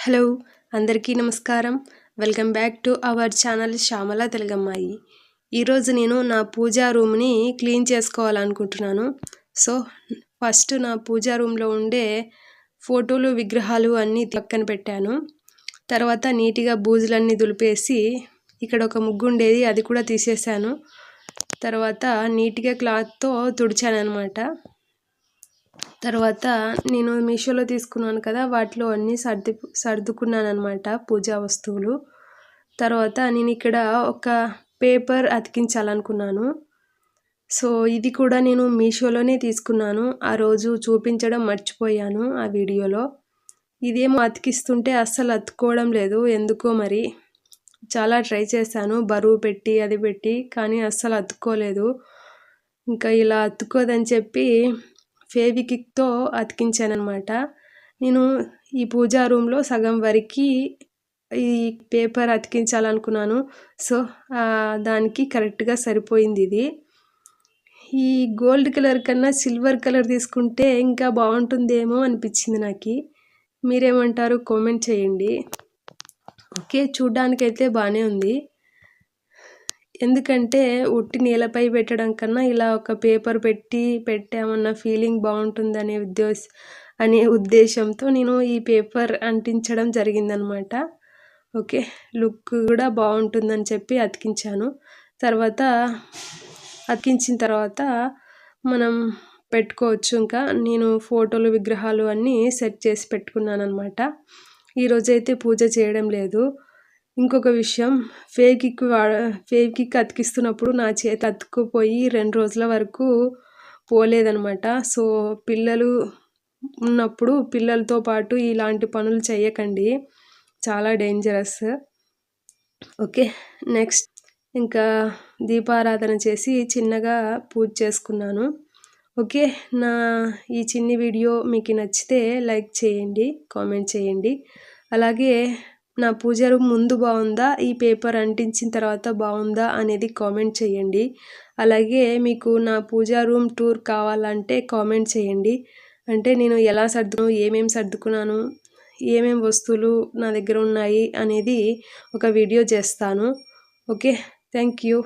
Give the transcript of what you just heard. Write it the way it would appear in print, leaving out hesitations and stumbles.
Hello అందరికీ నమస్కారం. Welcome back to our channel Shyamala తెలుగమ్మాయి. ఈరోజు నేను నా పూజా రూమ్ని క్లీన్ చేసుకోవాలనుకుంటున్నాను. సో ఫస్ట్ నా పూజా రూమ్లో ఉండే ఫోటోలు విగ్రహాలు అన్నీ పక్కన పెట్టాను. తర్వాత నీట్గా బూజులన్నీ దులిపేసి ఇక్కడ ఒక ముగ్గు ఉండేది, అది కూడా తీసేసాను. తర్వాత నీట్గా క్లాత్తో తుడిచాను అనమాట. తర్వాత నేను మీషోలో తీసుకున్నాను కదా, వాటిలో అన్నీ సర్దుకున్నాను అనమాట పూజా వస్తువులు. తర్వాత నేను ఇక్కడ ఒక పేపర్ అతికించాలనుకున్నాను. సో ఇది కూడా నేను మీషోలోనే తీసుకున్నాను. ఆ రోజు చూపించడం మర్చిపోయాను ఆ వీడియోలో. ఇదేమో అతికిస్తుంటే అస్సలు అతుక్కోవడం లేదు, ఎందుకో మరి. చాలా ట్రై చేశాను బరువు పెట్టి అది పెట్టి, కానీ అస్సలు అతుక్కోలేదు. ఇంకా ఇలా అతుక్కోదని చెప్పి ఫెవిక్విక్తో అతికించానమాట. నేను ఈ పూజా రూమ్లో సగం వరకు ఈ పేపర్ అతికించాలనుకున్నాను. సో దానికి కరెక్ట్గా సరిపోయింది ఇది. ఈ గోల్డ్ కలర్ కన్నా సిల్వర్ కలర్ తీసుకుంటే ఇంకా బాగుంటుందేమో అనిపించింది నాకు. మీరేమంటారు కామెంట్ చేయండి. ఓకే, చూడ్డానికైతే బాగానే ఉంది. ఎందుకంటే ఉట్టి నేలపై పెట్టడం కన్నా ఇలా ఒక పేపర్ పెట్టి పెట్టామన్న ఫీలింగ్ బాగుంటుందనే ఉద్దేశంతో నేను ఈ పేపర్ అంటించడం జరిగిందనమాట. ఓకే, లుక్ కూడా బాగుంటుందని చెప్పి అతికించాను. తర్వాత అతికించిన తర్వాత మనం పెట్టుకోవచ్చు. ఇంకా నేను ఫోటోలు విగ్రహాలు అన్నీ సెట్ చేసి పెట్టుకున్నాను అనమాట. ఈరోజైతే పూజ చేయడం లేదు. ఇంకొక విషయం, ఫెవిక్విక్ అతికిస్తున్నప్పుడు నా చేతి అతుక్కుపోయి 2 రోజుల వరకు పోలేదనమాట. సో పిల్లలు ఉన్నప్పుడు పిల్లలతో పాటు ఇలాంటి పనులు చేయకండి, చాలా డేంజరస్. ఓకే, నెక్స్ట్ ఇంకా దీపారాధన చేసి చిన్నగా పూజ చేసుకున్నాను. ఓకే, నా ఈ చిన్ని వీడియో మీకు నచ్చితే లైక్ చేయండి, కామెంట్ చేయండి. అలాగే నా పూజ రూమ్ ముందు బాగుందా, ఈ పేపర్ అంటించిన తర్వాత బాగుందా అనేది కామెంట్ చేయండి. అలాగే మీకు నా పూజా రూమ్ టూర్ కావాలంటే కామెంట్ చేయండి. అంటే నేను ఎలా ఏమేమి సర్దుకున్నాను, ఏమేమి వస్తువులు నా దగ్గర ఉన్నాయి అనేది ఒక వీడియో చేస్తాను. Okay, thank you.